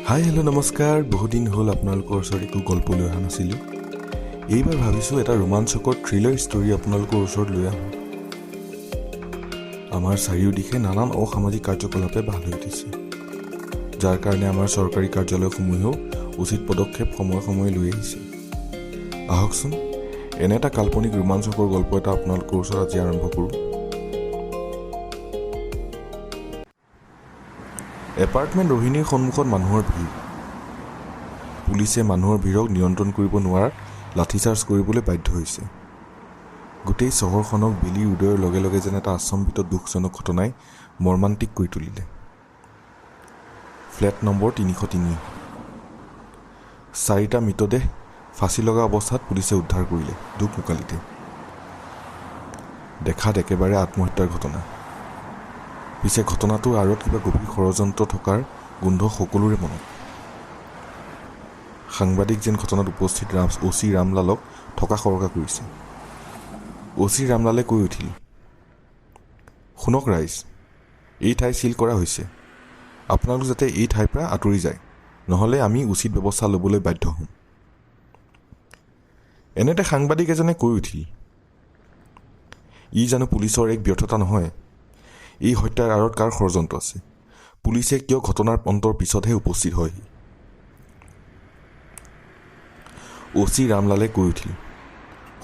Hi hello' নমস্কাৰ। বহুদিন হ'ল আপোনালোকৰ ওচৰত একো গল্প লৈ অহা নাছিলোঁ। এইবাৰ ভাবিছোঁ এটা ৰোমাঞ্চকৰ থ্ৰিলাৰ ষ্টৰী আপোনালোকৰ ওচৰত লৈ আহোঁ। আমাৰ চাৰিওদিশে নানান অসামাজিক কাৰ্যকলাপে বাহ লৈ উঠিছে, যাৰ কাৰণে আমাৰ চৰকাৰী কাৰ্যালয়সমূহেও উচিত পদক্ষেপ সময়ে সময়ে লৈ আহিছে। আহকচোন এনে এটা কাল্পনিক ৰোমাঞ্চকৰ গল্প এটা আপোনালোকৰ ওচৰত আজি আৰম্ভ কৰোঁ। এপাৰ্টমেণ্ট ৰোহিণীৰ সন্মুখত মানুহৰ ভিৰ। পুলিচে মানুহৰ ভিৰক নিয়ন্ত্ৰণ কৰিব নোৱাৰাত লাঠিচাৰ্জ কৰিবলৈ বাধ্য হৈছে। গোটেই চহৰখনক বেলিৰ উদয়ৰ লগে লগে যেন এটা আচম্বিত দুখজনক ঘটনাই মৰ্মান্তিক কৰি তুলিলে। Flat number 303। 4টা মৃতদেহ ফাঁচি লগা অৱস্থাত পুলিচে উদ্ধাৰ কৰিলে দুকমুকালিতে। দেখাত একেবাৰে আত্মহত্যাৰ ঘটনা। পিছে ঘটনাটোৰ আঁৰত কিবা গভীৰ ষড়যন্ত্ৰ থকাৰ গোন্ধ সকলোৰে মনত। সাংবাদিক যেন ঘটনাত উপস্থিত অচি ৰামলালক থকা সৰকা কৰিছে। অচি ৰামলালে কৈ উঠিল, শুনক ৰাইজ, এই ঠাই চিল কৰা হৈছে। আপোনালোক যাতে এই ঠাইৰ পৰা আঁতৰি যায়, নহ'লে আমি উচিত ব্যৱস্থা ল'বলৈ বাধ্য হ'ম। এনেতে সাংবাদিক এজনে কৈ উঠিল, ই জানো পুলিচৰ এক ব্যৰ্থতা নহয়? এই হত্যাৰ আঁৰত কাৰ ষড়যন্ত্ৰ আছে? পুলিচে কিয় ঘটনাৰ অন্তৰ পিছতহে উপস্থিত হয়হি? অচি ৰামলালে কৈ উঠিল,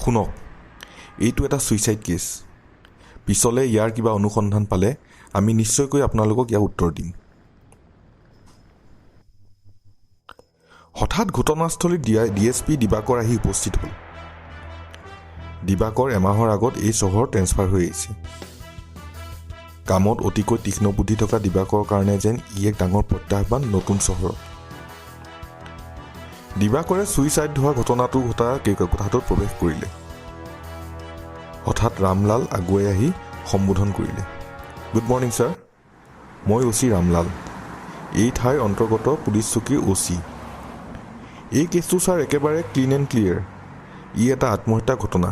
শুনক, এইটো এটা ছুইচাইড কেছ। পিছলৈ ইয়াৰ কিবা অনুসন্ধান পালে আমি নিশ্চয়কৈ আপোনালোকক ইয়াৰ উত্তৰ দিম। হঠাৎ ঘটনাস্থলীত ডিএছপি দিবাকৰ আহি উপস্থিত হ'ল। দিবাকৰ এমাহৰ আগত এই চহৰ ট্ৰেন্সফাৰ হৈ আহিছে। কামত অতিকৈ তীক্ষ্ণ বুদ্ধি থকা দিবাকৰ কাৰণে যেন ই এক ডাঙৰ প্ৰত্যাহ্বান নতুন চহৰত। দিবাকৰে ছুইচাইড হোৱা কথাটোত প্ৰৱেশ কৰিলে। হঠাৎ ৰামলাল আগুৱাই আহি সম্বোধন কৰিলে, গুড মৰ্ণিং ছাৰ, মই অচি ৰামলাল, এই ঠাইৰ অন্তৰ্গত পুলিচ চকীৰ অচি। এই কেছটো ছাৰ একেবাৰে ক্লিন এণ্ড ক্লিয়াৰ। ই এটা আত্মহত্যা ঘটনা।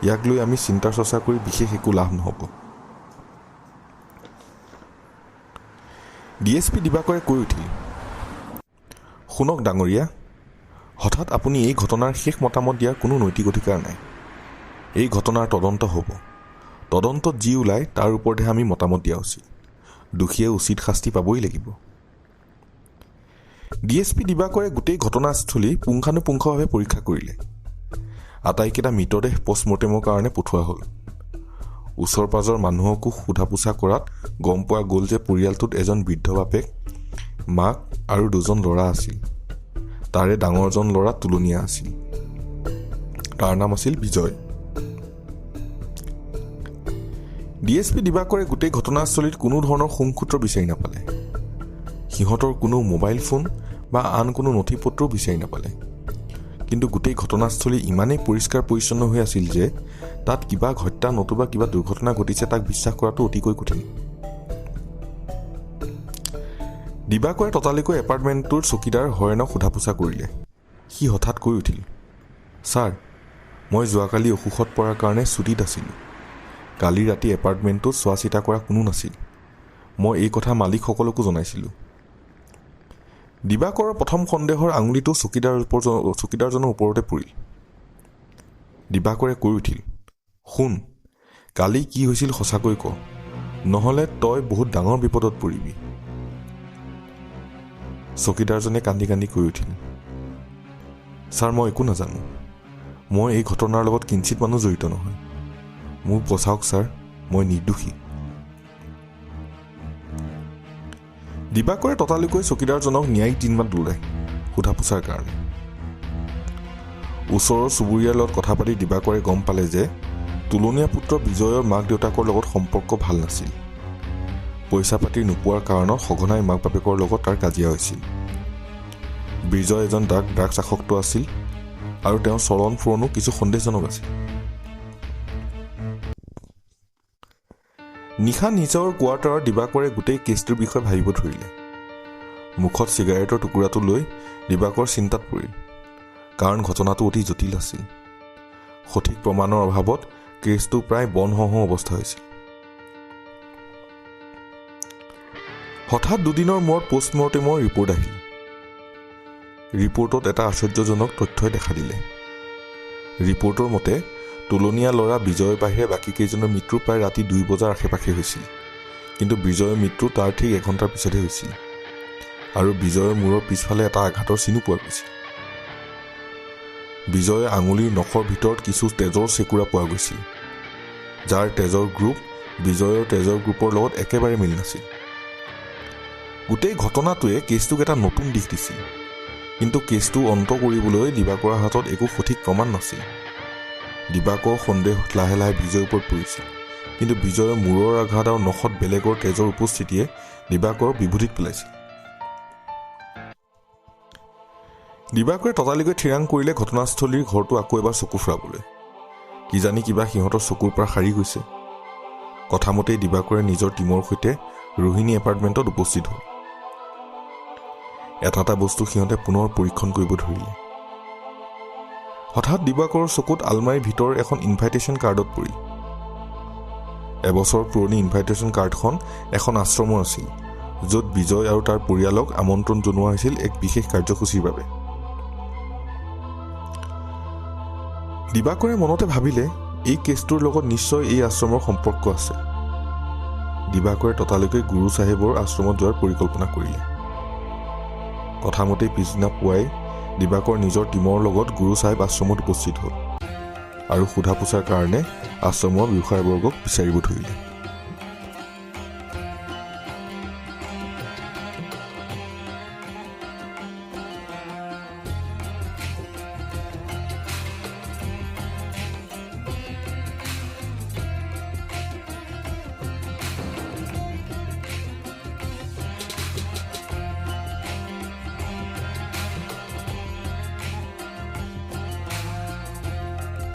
ইয়াক লৈ আমি চিন্তা চৰ্চা কৰি বিশেষ একো লাভ নহ'ব। ডিএছপি দিবাকৰে কৈ উঠিল, শুনক ডাঙৰীয়া, হঠাৎ আপুনি এই ঘটনাৰ শেষ মতামত দিয়াৰ কোনো নৈতিক অধিকাৰ নাই। এই ঘটনাৰ তদন্ত হ'ব। তদন্তত যি ওলায় তাৰ ওপৰতহে আমি মতামত দিয়া উচিত। দোষীয়ে উচিত শাস্তি পাবই লাগিব। ডিএছপি দিবাকৰে গোটেই ঘটনাস্থলী পুংখানুপুংখভাৱে পৰীক্ষা কৰিলে। আটাইকেইটা মৃতদেহ পষ্টমৰ্টেমৰ কাৰণে পঠোৱা হ'ল। ওচৰ পাজৰ মানুহকো সোধা পোছা কৰাত গম পোৱা গ'ল যে পৰিয়ালটোত এজন বৃদ্ধ বাপেক, মাক আৰু 2জন ল'ৰা আছিল। তাৰে ডাঙৰজন ল'ৰা তুলনীয়া আছিল। তাৰ নাম আছিল বিজয়। ডিএছপি দিবাকৰে গোটেই ঘটনাস্থলীত কোনো ধৰণৰ সংসূত্ৰ বিচাৰি নাপালে। সিহঁতৰ কোনো মোবাইল ফোন বা আন কোনো নথি পত্ৰও বিচাৰি নাপালে। কিন্তু গোটেই ঘটনাস্থলী ইমানেই পৰিষ্কাৰ পৰিচ্ছন্ন হৈ আছিল যে তাত কিবা হত্যা নতুবা কিবা দুৰ্ঘটনা ঘটিছে তাক বিশ্বাস কৰাটো অতিকৈ কঠিন। দিবাকৰে ততালিকৈ এপাৰ্টমেণ্টটোৰ চকীদাৰ হৰেণক সোধা পোছা কৰিলে। সি হঠাৎ কৈ উঠিল, ছাৰ, মই যোৱাকালি অসুখত পৰাৰ কাৰণে ছুটীত আছিলোঁ। কালি ৰাতি এপাৰ্টমেণ্টটোত চোৱা চিতা কৰা কোনো নাছিল। মই এই কথা মালিকসকলকো জনাইছিলোঁ। দিবাকৰৰ প্ৰথম সন্দেহৰ আঙুলিটো চকীদাৰজনৰ ওপৰতে পৰিল। দিবাকৰে কৈ উঠিল, শুন, কালি কি হৈছিল সঁচাকৈ ক, নহ'লে তই বহুত ডাঙৰ বিপদত পৰিবি। চকীদাৰজনে কান্দি কান্দি কৈ উঠিল, ছাৰ, মই একো নাজানো। মই এই ঘটনাৰ লগত কিঞ্চিত মানুহ জড়িত নহয়। মোক বচাওক ছাৰ, মই নিৰ্দোষী। দিবাকৰে ততালিকৈ চকীদাৰজনক ন্যায়িক দিনমান ল'লে সোধা পোছাৰ কাৰণে। ওচৰৰ চুবুৰীয়াৰ লগত কথা পাতি দিবাকৰে গম পালে যে তুলনীয়া পুত্ৰ বিজয়ৰ মাক দেউতাকৰ লগত সম্পৰ্ক ভাল নাছিল। পইচা পাতি নোপোৱাৰ কাৰণত সঘনাই মাক বাপেকৰ লগত তাৰ কাজিয়া হৈছিল। বিজয় এজন ড্ৰাগছ আসক্ত আছিল আৰু তেওঁৰ চলন ফুৰণো কিছু সন্দেহজনক আছিল। নিশা নিজৰ কোৱাৰ্টাৰত দিবাকৰে গোটেই কেছটোৰ বিষয়ে ভাবিব ধৰিলে। মুখত চিগাৰেটৰ টুকুৰাটো লৈ দিবাকৰ চিন্তাত পৰিল, কাৰণ ঘটনাটো অতি জটিল আছিল। সঠিক প্ৰমাণৰ অভাৱত কেছটো প্ৰায় বন হওঁ অৱস্থা হৈছিল। হঠাৎ দুদিনৰ মূৰত পষ্টমৰ্টেমৰ ৰিপৰ্ট আহিল। ৰিপৰ্টত এটা আশ্চৰ্যজনক তথ্যই দেখা দিলে। ৰিপৰ্টৰ মতে তুলনীয়া ল'ৰা বিজয়ৰ বাহিৰে বাকী কেইজনৰ মৃত্যু প্ৰায় ৰাতি 2 বজাৰ আশে-পাশে হৈছিল, কিন্তু বিজয়ৰ মৃত্যু তাৰ ঠিক 1 ঘণ্টাৰ পিছতহে হৈছিল আৰু বিজয়ৰ মূৰৰ পিছফালে এটা আঘাতৰ চিনো পোৱা গৈছিল। বিজয়ৰ আঙুলিৰ নখৰ ভিতৰত কিছু তেজৰ চেকুৰা পোৱা গৈছিল, যাৰ তেজৰ গ্ৰুপ বিজয়ৰ তেজৰ গ্ৰুপৰ লগত একেবাৰে মিল নাছিল। গোটেই ঘটনাটোৱে কেছটোক এটা নতুন দিশ দিছিল, কিন্তু কেছটো অন্ত কৰিবলৈ দিবাকৰৰ হাতত একো সঠিক প্ৰমাণ নাছিল। দিবাকৰ সন্দেহ লাহে লাহে বিজয়ৰ ওপৰত পৰিছিল, কিন্তু বিজয়ৰ মূৰৰ আঘাত আৰু নখত বেলেগৰ তেজৰ উপস্থিতিয়ে দিবাকৰক বিভূতিত পেলাইছিল। দিবাকৰে ততালিকৈ থিৰাং কৰিলে ঘটনাস্থলীৰ ঘৰটো আকৌ এবাৰ চকু ফুৰাবলৈ। কিজানি কিবা সিহঁতৰ চকুৰ পৰা সাৰি গৈছে। কথামতেই দিবাকৰে নিজৰ টীমৰ সৈতে ৰোহিণী এপাৰ্টমেণ্টত উপস্থিত হ'ল। এটা বস্তু সিহঁতে পুনৰ পৰীক্ষণ কৰিব ধৰিলে। হঠাৎ দিবাকৰৰ চকুত আলমাৰীৰ ভিতৰৰ এখন ইনভাইটেশ্যন কাৰ্ডত পৰিল। এবছৰ পুৰণি ইনভাইটেশ্যন কাৰ্ডখন এখন আশ্ৰমৰ আছিল, য'ত বিজয় আৰু তাৰ পৰিয়ালক আমন্ত্ৰণ জনোৱা হৈছিল এক বিশেষ কাৰ্যসূচীৰ বাবে। দিবাকৰে মনতে ভাবিলে এই কেছটোৰ লগত নিশ্চয় এই আশ্ৰমৰ সম্পৰ্ক আছে। দিবাকৰে ততালৈকৈ গুৰু চাহেবৰ আশ্ৰমত যোৱাৰ পৰিকল্পনা কৰিলে। কথামতেই পিছদিনা পুৱাই দিবাকৰ নিজৰ টীমৰ লগত গুৰু চাহেব আশ্ৰমত উপস্থিত হ'ল আৰু সোধা পোছাৰ কাৰণে আশ্ৰমৰ বিষয়াবৰ্গক বিচাৰিব ধৰিলে।